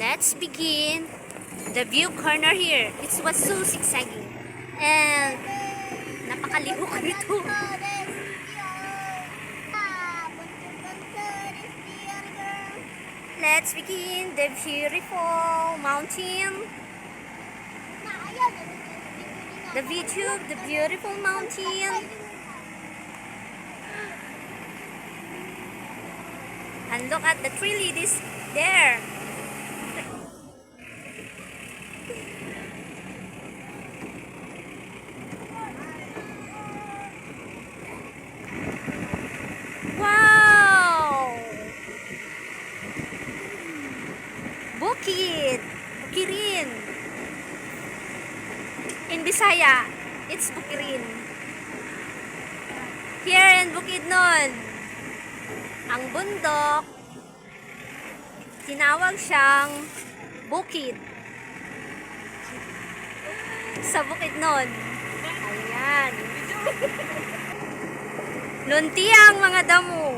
Let's begin the view corner here. It was so zigzagging. And napakalibok nito. Let's begin the beautiful mountain. The video of the beautiful mountain. And look at the three ladies there. Wow! Bukid! Bukirin! In Bisaya, it's Bukirin. Here in Bukidnon, ang bundok, tinawag siyang bukid. Sa Bukidnon. Ayan. Luntiang mga damo.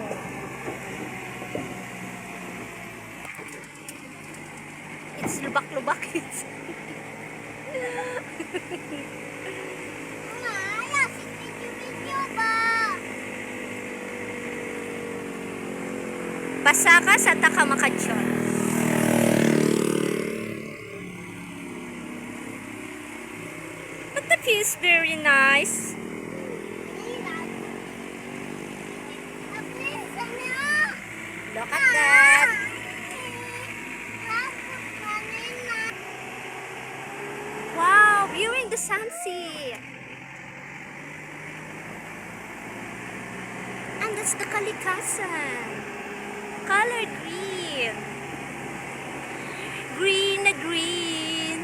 It's lubak-lubak. Basa ka sa Takamakatyon. But the view is very nice. Look at that. Wow, viewing the sunset. And that's the Kalikasan. Color green. Green na green.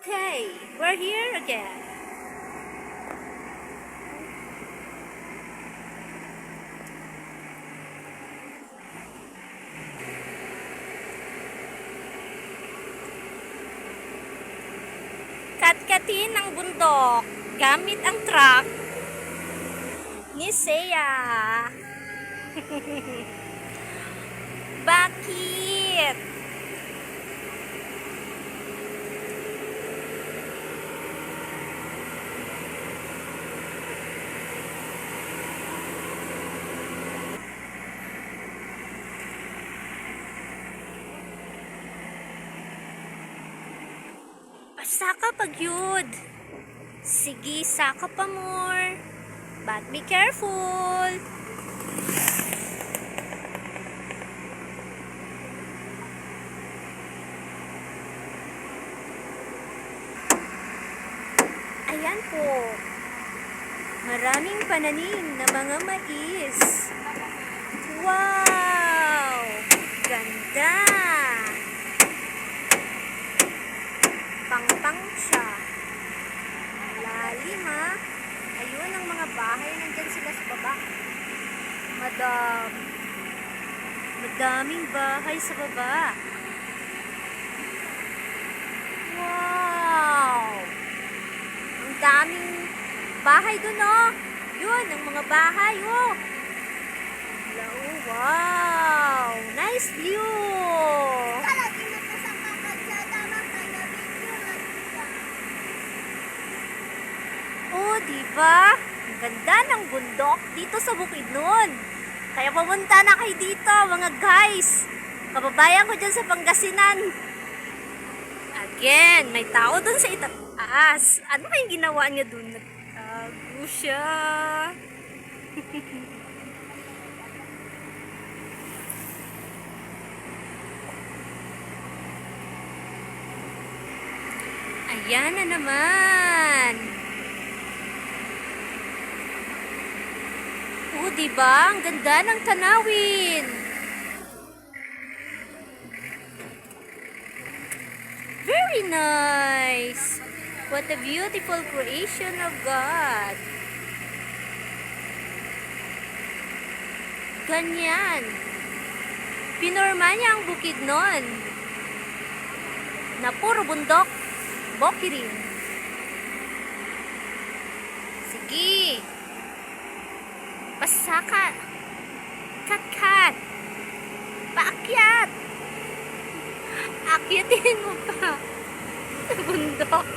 Okay, we're here again. Katkatin ang bundok gamit ang truck ni Seiya. Bakit? Saka pag yun. Sige, saka pa more. But be careful. Ayan po. Maraming pananim na mga mais. Wow! Ganda! Pang-pang siya. Lalim ha. Ayun ang mga bahay. Nandyan sila sa baba. Madaming bahay sa baba. Wow! Ang daming bahay dun oh. Yun, ang mga bahay oh. Wow! Nice view! Oh, diba? Ang ganda ng bundok dito sa Bukidnon. Kaya pumunta na kayo dito, mga guys. Kababayan ko dyan sa Pangasinan. Again, may tao dun sa itaas. Ano kayong ginawa niya dun? Nagtago siya. Ayan na naman. Oh, diba? Ang ganda ng tanawin. Very nice. What a beautiful creation of God. Ganyan. Pinorma niya ang Bukidnon na puro bundok, bokirin. Sige. Pasaka. Kat-kat. Paakyat. Akyatin mo pa. Bundok.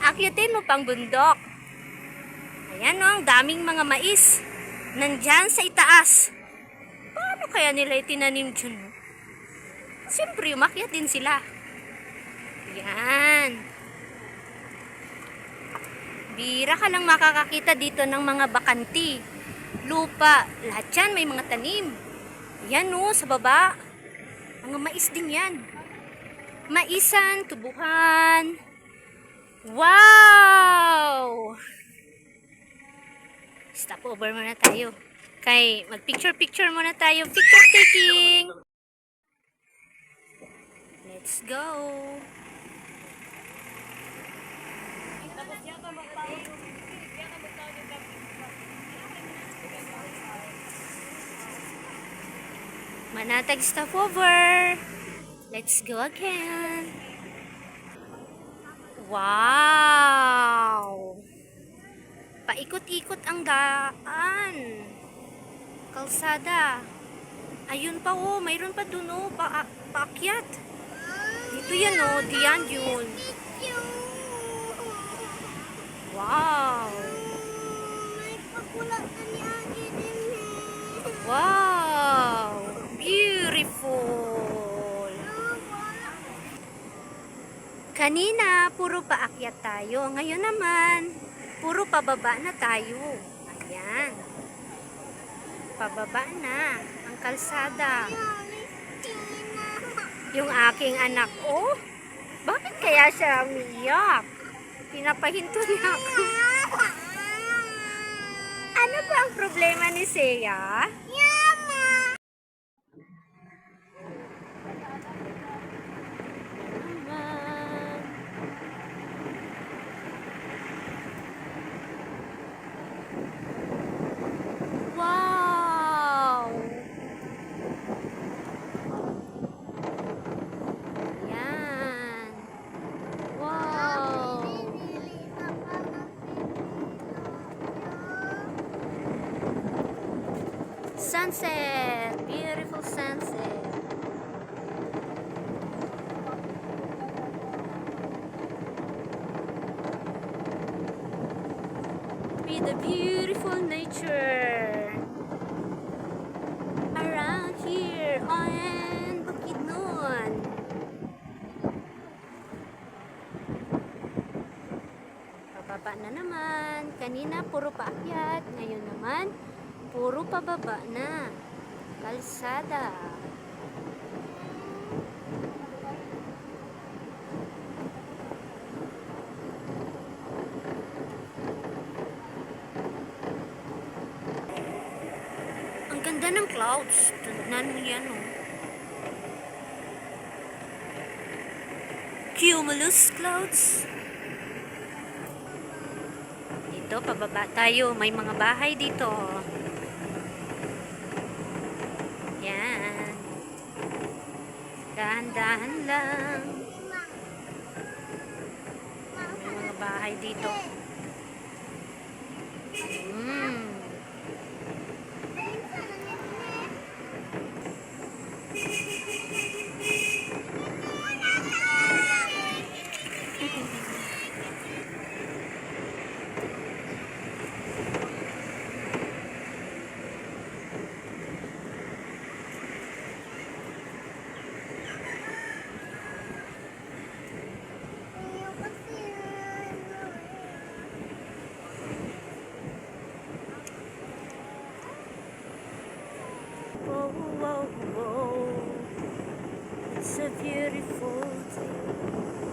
Akyatin mo pang bundok. Ayan o, ang daming mga mais. Nandyan sa itaas. Paano kaya nila itinanim dyan? Siyempre, umakyat din sila. Yan. Bira ka lang makakakita dito ng mga bakanti. Lupa. Lahat yan may mga tanim. Yan o, sa baba. Mga mais din yan. Maisan, tubuhan. Wow! Stop over muna tayo. Kay mag-picture-picture muna tayo. Picture taking! Let's go! Manatag stop over! Let's go again! Wow! Paikot-ikot ang daan. Kalsada. Ayun pa oh, mayroon pa dun oh, paakyat. Dito yan oh, diyan yun. Wow. Wow. Beautiful. Kanina, puro paakyat tayo. Ngayon naman, puro pababa na tayo. Ayan. Pababa na ang kalsada. Yung aking anak, oh, bakit kaya siya umiiyak? Pinapahinto niya ako. Ano ba ang problema ni Seya? Wow! Yan. Wow! Sunset! Beautiful sunset! With the beautiful nature around here on Bukidnon. Pababa na naman. Kanina puro paakyat. Ngayon naman puro pababa na. Kalsada. Ang ganda ng clouds. Tignan mo yan, oh. Cumulus clouds. Dito, pababa tayo. May mga bahay dito. Yan. Dahan-dahan lang. May mga bahay dito. Whoa, whoa, whoa. It's a beautiful day.